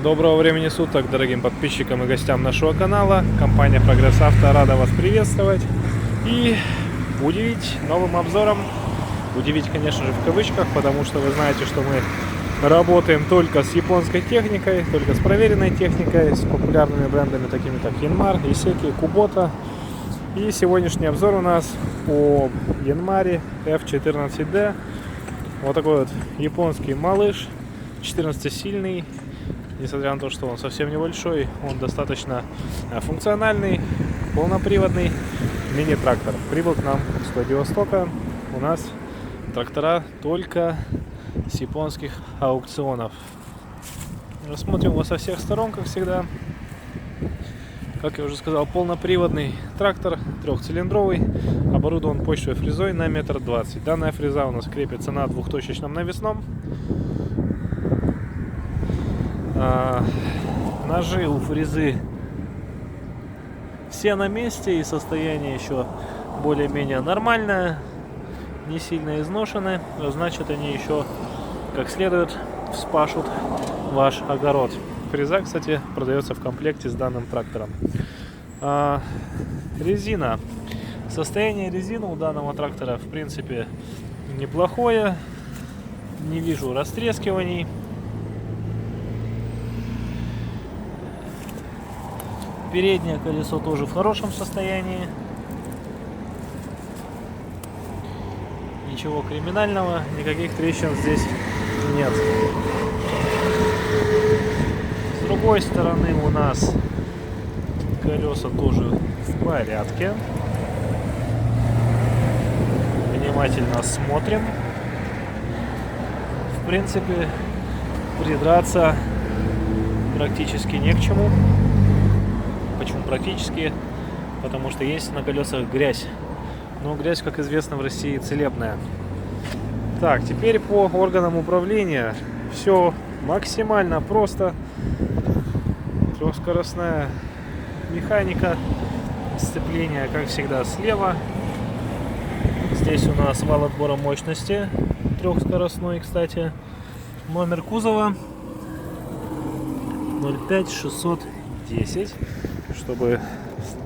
Доброго времени суток, дорогим подписчикам и гостям нашего канала. Компания Прогресс Авто рада вас приветствовать и удивить новым обзором. Удивить, конечно же, в кавычках, потому что вы знаете, что мы работаем только с японской техникой, только с проверенной техникой, с популярными брендами, такими как Yanmar, Iseki, Kubota. И сегодняшний обзор у нас по Yanmar F14D. Вот такой вот японский малыш, 14-сильный. Несмотря на то, что он совсем небольшой, он достаточно функциональный, полноприводный мини-трактор. Прибыл к нам с Владивостока. У нас трактора только с японских аукционов. Рассмотрим его со всех сторон, как всегда. Как я уже сказал, полноприводный трактор, трехцилиндровый, оборудован почвой фрезой на 1,20 м. Данная фреза у нас крепится на двухточечном навесном. Ножи у фрезы все на месте, и состояние еще более-менее нормальное, не сильно изношены, значит они еще как следует вспашут ваш огород. Фреза, кстати, продается в комплекте с данным трактором. Резина. Состояние резины у данного трактора в принципе неплохое, не вижу растрескиваний. Переднее колесо тоже в хорошем состоянии. Ничего криминального, никаких трещин здесь нет. С другой стороны у нас колеса тоже в порядке. Внимательно смотрим. В принципе, придраться практически не к чему. Почему практически? Потому что есть на колесах грязь. Но грязь, как известно, в России целебная. Так, теперь по органам управления. Все максимально просто. Трехскоростная механика. Сцепление, как всегда, слева. Здесь у нас вал отбора мощности. Трехскоростной, кстати. Номер кузова 05610. Чтобы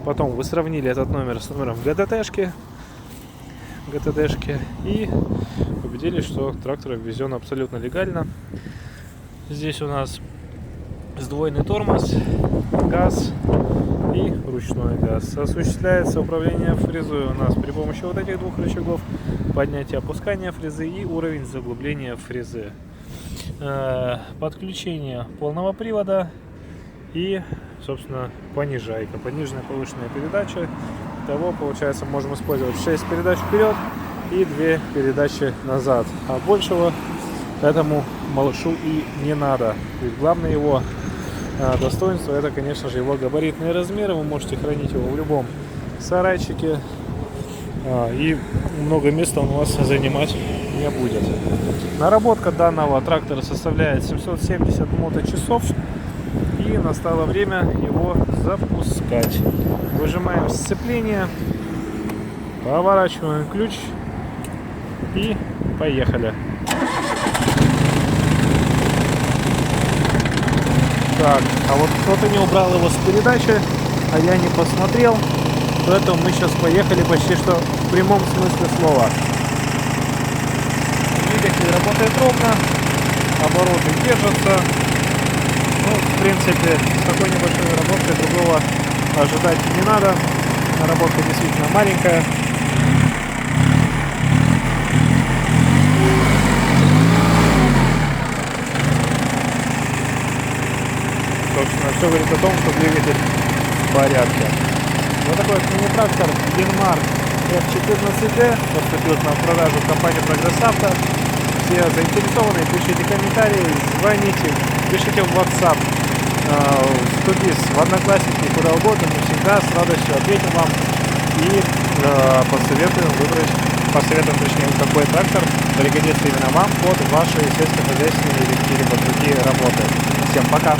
потом вы сравнили этот номер с номером ГТДшки и убедились, что трактор ввезен абсолютно легально. Здесь у нас сдвоенный тормоз, газ и ручной газ. Осуществляется управление фрезой у нас при помощи вот этих двух рычагов: поднятие, опускание фрезы и уровень заглубления фрезы. Подключение полного привода и, собственно, понижайка, пониженная повышенная передача. Того, получается, можем использовать 6 передач вперед и 2 передачи назад. А большего этому малышу и не надо. Ведь главное его достоинство — это, конечно же, его габаритные размеры. Вы можете хранить его в любом сарайчике, и много места он у вас занимать не будет. Наработка данного трактора составляет 770 моточасов. И настало время его запускать. Выжимаем сцепление, поворачиваем ключ и поехали. Так, а вот кто-то не убрал его с передачи, а я не посмотрел. Поэтому мы сейчас поехали почти что в прямом смысле слова. Двигатель работает ровно, обороты держатся. Ну, в принципе, с такой небольшой наработкой другого ожидать не надо. Наработка действительно маленькая. Собственно, все говорит о том, что двигатель в порядке. Вот такой вот мини-трактор Yanmar F14D поступил к нам в продажу в компанию Прогресс Авто. Все заинтересованные, пишите комментарии, звоните, пишите в WhatsApp, в Тубис, в Одноклассники, куда угодно. Мы всегда с радостью ответим вам и посоветуем выбрать, точнее, какой трактор пригодится именно вам под ваши сельскохозяйственные или какие-либо другие работы. Всем пока!